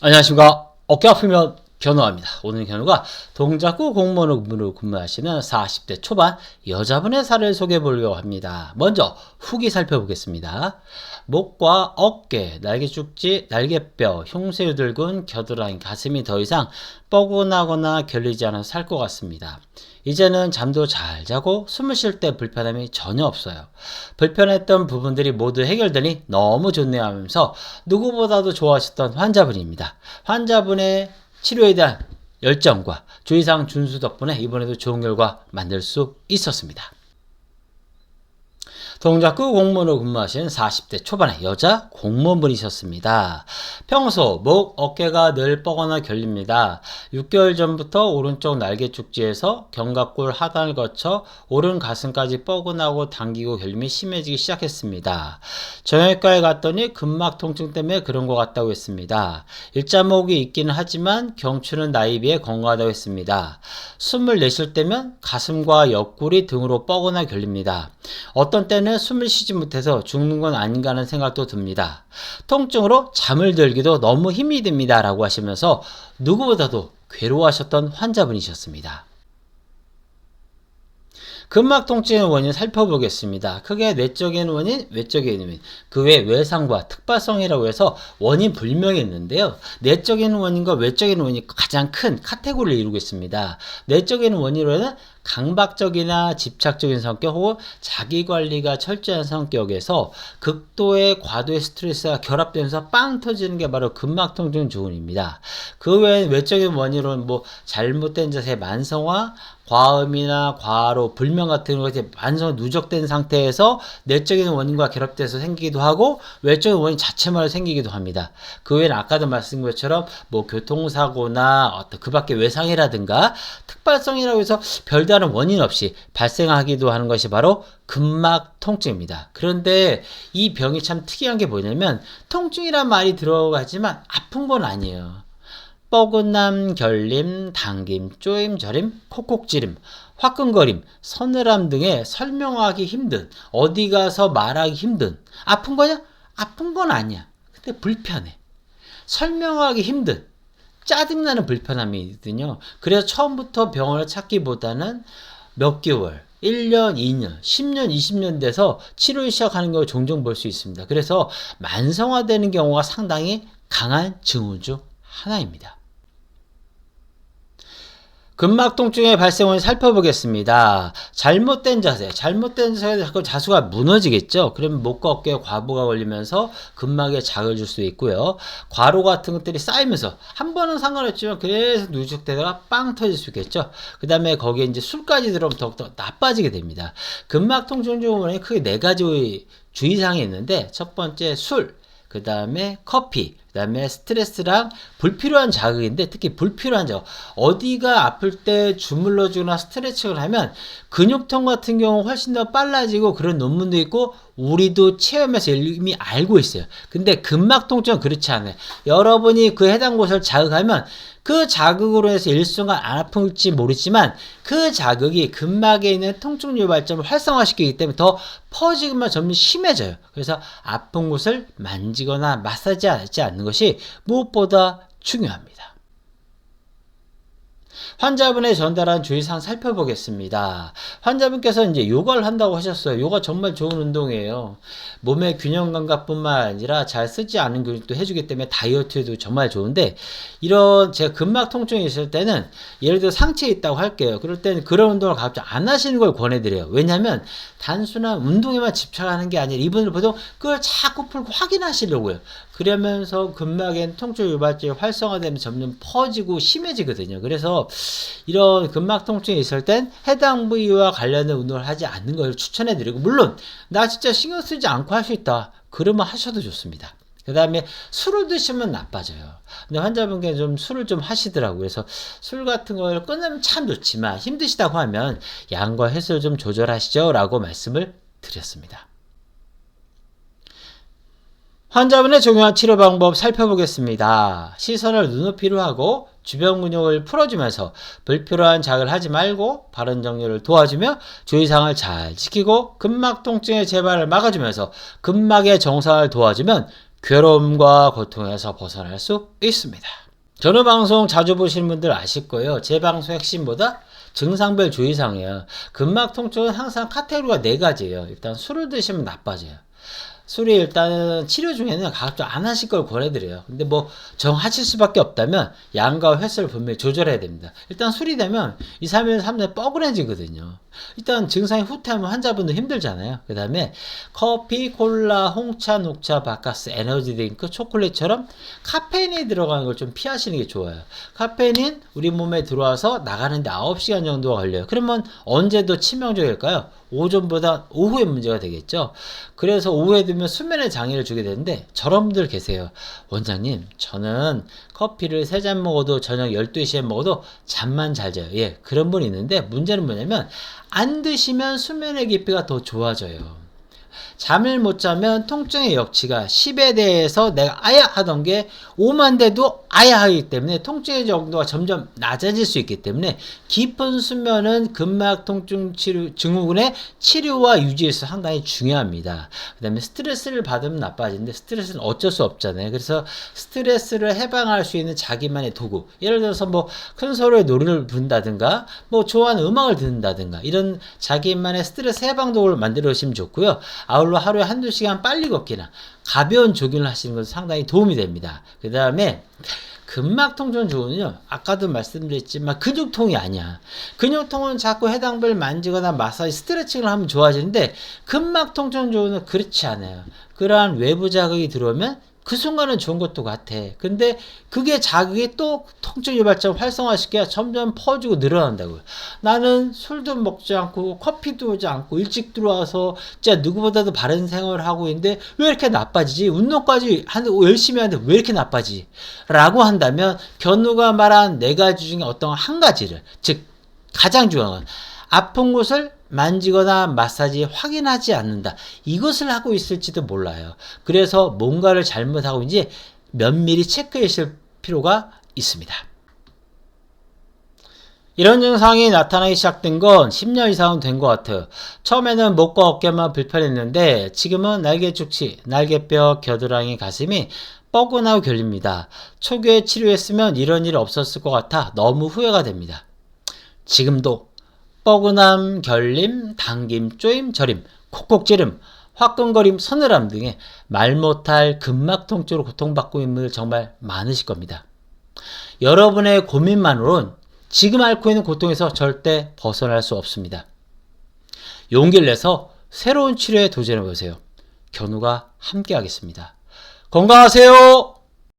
안녕하십니까. 어깨 아프면 견우합니다. 오늘 견우가 동작구 공무원으로 근무하시는 40대 초반 여자분의 사례를 소개해 보려고 합니다. 먼저 후기 살펴보겠습니다. 목과 어깨, 날개축지, 날개뼈, 흉쇄유들근, 겨드랑이, 가슴이 더 이상 뻐근하거나 결리지 않아서 살 것 같습니다. 이제는 잠도 잘 자고 숨을 쉴 때 불편함이 전혀 없어요. 불편했던 부분들이 모두 해결되니 너무 좋네요 하면서 누구보다도 좋아하셨던 환자분입니다. 환자분의 치료에 대한 열정과 주의사항 준수 덕분에 이번에도 좋은 결과 만들 수 있었습니다. 동작구 공무원으로 근무하시는 40대 초반의 여자 공무원분이셨습니다. 평소 목, 어깨가 늘 뻐거나 결립니다. 6개월 전부터 오른쪽 날개축지에서 견갑골 하단을 거쳐 오른 가슴까지 뻐근하고 당기고 결림이 심해지기 시작했습니다. 정형외과에 갔더니 근막 통증 때문에 그런 것 같다고 했습니다. 일자목이 있기는 하지만 경추는 나이에 비해 건강하다고 했습니다. 숨을 내쉴 때면 가슴과 옆구리 등으로 뻐근하게 결립니다. 어떤 때는 숨을 쉬지 못해서 죽는 건 아닌가 하는 생각도 듭니다. 통증으로 잠을 들기도 너무 힘이 듭니다 라고 하시면서 누구보다도 괴로워하셨던 환자분이셨습니다. 근막 통증의 원인 살펴보겠습니다. 크게 내적인 원인, 외적인 원인, 그 외 외상과 특발성이라고 해서 원인 불명이 있는데요. 내적인 원인과 외적인 원인이 가장 큰 카테고리를 이루고 있습니다. 내적인 원인으로는 강박적이나 집착적인 성격 혹은 자기관리가 철저한 성격에서 극도의 과도의 스트레스가 결합되면서 빵 터지는 게 바로 근막통증 증후군입니다. 그 외에 외적인 원인으로는 잘못된 자세 만성화, 과음이나 과로, 불면 같은 것이 만성 누적된 상태에서 내적인 원인과 결합돼서 생기기도 하고 외적인 원인 자체만으로 생기기도 합니다. 그 외에는 아까도 말씀드린 것처럼 교통사고나 어떤 그 밖에 외상이라든가 특발성이라고 해서 별다른 원인 없이 발생하기도 하는 것이 바로 근막 통증입니다. 그런데 이 병이 참 특이한 게 뭐냐면 통증이란 말이 들어가지만 아픈 건 아니에요. 뻐근함, 결림, 당김, 쪼임, 저림, 콕콕지림, 화끈거림, 서늘함 등의 설명하기 힘든, 어디 가서 말하기 힘든, 아픈 거냐? 아픈 건 아니야. 근데 불편해. 설명하기 힘든, 짜증나는 불편함이거든요. 그래서 처음부터 병원을 찾기보다는 몇 개월, 1년, 2년, 10년, 20년 돼서 치료를 시작하는 경우 종종 볼 수 있습니다. 그래서 만성화되는 경우가 상당히 강한 증후 중 하나입니다. 근막 통증의 발생 원인 살펴보겠습니다. 잘못된 자세에 자꾸 자수가 무너지겠죠. 그러면 목과 어깨에 과부가 걸리면서 근막에 자극을 줄 수 있고요. 과로 같은 것들이 쌓이면서 한 번은 상관없지만 그래서 누적되다가 빵 터질 수 있겠죠. 그 다음에 거기에 이제 술까지 들어오면 더욱더 나빠지게 됩니다. 근막 통증 증후군에 크게 4가지 주의사항이 있는데 첫 번째 술, 그 다음에 커피, 그 다음에 스트레스랑 불필요한 자극인데 특히 불필요한 자극, 어디가 아플 때 주물러주거나 스트레칭을 하면 근육통 같은 경우 훨씬 더 빨라지고 그런 논문도 있고 우리도 체험에서 이미 알고 있어요. 근데 근막 통증은 그렇지 않아요. 여러분이 그 해당 곳을 자극하면 그 자극으로 해서 일순간 안 아플지 모르지만 그 자극이 근막에 있는 통증 유발점을 활성화시키기 때문에 더 퍼지기만 점점 심해져요. 그래서 아픈 곳을 만지거나 마사지하지 않는 것이 무엇보다 중요합니다. 환자분의 전달한 주의사항 살펴보겠습니다. 환자분께서 이제 요가를 한다고 하셨어요. 요가 정말 좋은 운동이에요. 몸의 균형 감각뿐만 아니라 잘 쓰지 않은 근육도 해주기 때문에 다이어트에도 정말 좋은데 이런 제가 근막 통증이 있을 때는 예를 들어 상체에 있다고 할게요. 그럴 때는 그런 운동을 갑자기 안 하시는 걸 권해드려요. 왜냐하면 단순한 운동에만 집착하는 게 아니라 이분들 보통 그걸 자꾸 풀고 확인하시려고요. 그러면서 근막엔 통증 유발점이 활성화되면서 점점 퍼지고 심해지거든요. 그래서 이런 근막 통증이 있을 땐 해당 부위와 관련된 운동을 하지 않는 걸 추천해드리고 물론 나 진짜 신경 쓰지 않고 할 수 있다. 그러면 하셔도 좋습니다. 그 다음에 술을 드시면 나빠져요. 근데 환자분께 좀 술을 좀 하시더라고요. 그래서 술 같은 걸 끊으면 참 좋지만 힘드시다고 하면 양과 횟수를 좀 조절하시죠 라고 말씀을 드렸습니다. 환자분의 적용한 치료 방법 살펴보겠습니다. 시선을 눈높이로 하고 주변 근육을 풀어주면서 불필요한 자극을 하지 말고 바른 정렬을 도와주며 주의사항을 잘 지키고 근막 통증의 재발을 막아주면서 근막의 정상을 도와주면 괴로움과 고통에서 벗어날 수 있습니다. 저는 방송 자주 보시는 분들 아실 거예요. 제 방송 핵심보다 증상별 주의사항이에요. 근막 통증은 항상 카테고리가 4가지예요. 일단 술을 드시면 나빠져요. 술이 일단은 치료 중에는 가급적 안 하실 걸 권해드려요. 근데 뭐 정하실 수밖에 없다면 양과 횟수를 분명히 조절해야 됩니다. 일단 술이 되면 2, 3일, 3일 뻐근해지거든요. 일단 증상이 후퇴하면 환자분도 힘들잖아요. 그 다음에 커피, 콜라, 홍차, 녹차, 바카스, 에너지 드링크, 초콜릿처럼 카페인이 들어가는 걸 좀 피하시는 게 좋아요. 카페인은 우리 몸에 들어와서 나가는데 9시간 정도가 걸려요. 그러면 언제 더 치명적일까요? 오전보다 오후에 문제가 되겠죠. 그래서 오후에 되면 수면에 장애를 주게 되는데 저런 분들 계세요. 원장님, 저는 커피를 3잔 먹어도 저녁 12시에 먹어도 잠만 잘 자요. 예, 그런 분이 있는데 문제는 뭐냐면 안 드시면 수면의 깊이가 더 좋아져요. 잠을 못 자면 통증의 역치가 10에 대해서 내가 아야 하던 게 5만 돼도 아야 하기 때문에 통증의 정도가 점점 낮아질 수 있기 때문에 깊은 수면은 근막 통증 치료 증후군의 치료와 유지에서 상당히 중요합니다. 그 다음에 스트레스를 받으면 나빠지는데 스트레스는 어쩔 수 없잖아요. 그래서 스트레스를 해방할 수 있는 자기만의 도구, 예를 들어서 뭐 큰 소리에 노래를 부른다든가 뭐 좋아하는 음악을 듣는다든가 이런 자기만의 스트레스 해방 도구를 만들어 주시면 좋고요. 아울러 하루에 한두 시간 빨리 걷기나 가벼운 조깅을 하시는 것은 상당히 도움이 됩니다. 그 다음에 근막 통증 주호는요, 아까도 말씀드렸지만 근육통이 아니야. 근육통은 자꾸 해당부를 만지거나 마사지, 스트레칭을 하면 좋아지는데 근막 통증 주호는 그렇지 않아요. 그러한 외부 자극이 들어오면 그 순간은 좋은 것도 같아. 근데 그게 자극이 또 통증 유발점을 활성화시켜야 점점 퍼지고 늘어난다고요. 나는 술도 먹지 않고 커피도 오지 않고 일찍 들어와서 진짜 누구보다도 바른 생활을 하고 있는데 왜 이렇게 나빠지지? 운동까지 열심히 하는데 왜 이렇게 나빠지지? 라고 한다면 견우가 말한 4가지 중에 어떤 한 가지를, 즉 가장 중요한 건 아픈 곳을 만지거나 마사지 확인하지 않는다. 이것을 하고 있을지도 몰라요. 그래서 뭔가를 잘못하고 있는지 면밀히 체크해 주실 필요가 있습니다. 이런 증상이 나타나기 시작된 건 10년 이상은 된 것 같아요. 처음에는 목과 어깨만 불편했는데 지금은 날개 축치, 날개뼈, 겨드랑이, 가슴이 뻐근하고 결립니다. 초기에 치료했으면 이런 일이 없었을 것 같아 너무 후회가 됩니다. 지금도 뻐근함, 결림, 당김, 쪼임, 저림, 콕콕 찌름, 화끈거림, 서늘함 등의 말 못할 근막 통증으로 고통받고 있는 분들 정말 많으실 겁니다. 여러분의 고민만으로는 지금 앓고 있는 고통에서 절대 벗어날 수 없습니다. 용기를 내서 새로운 치료에 도전해보세요. 견우가 함께 하겠습니다. 건강하세요.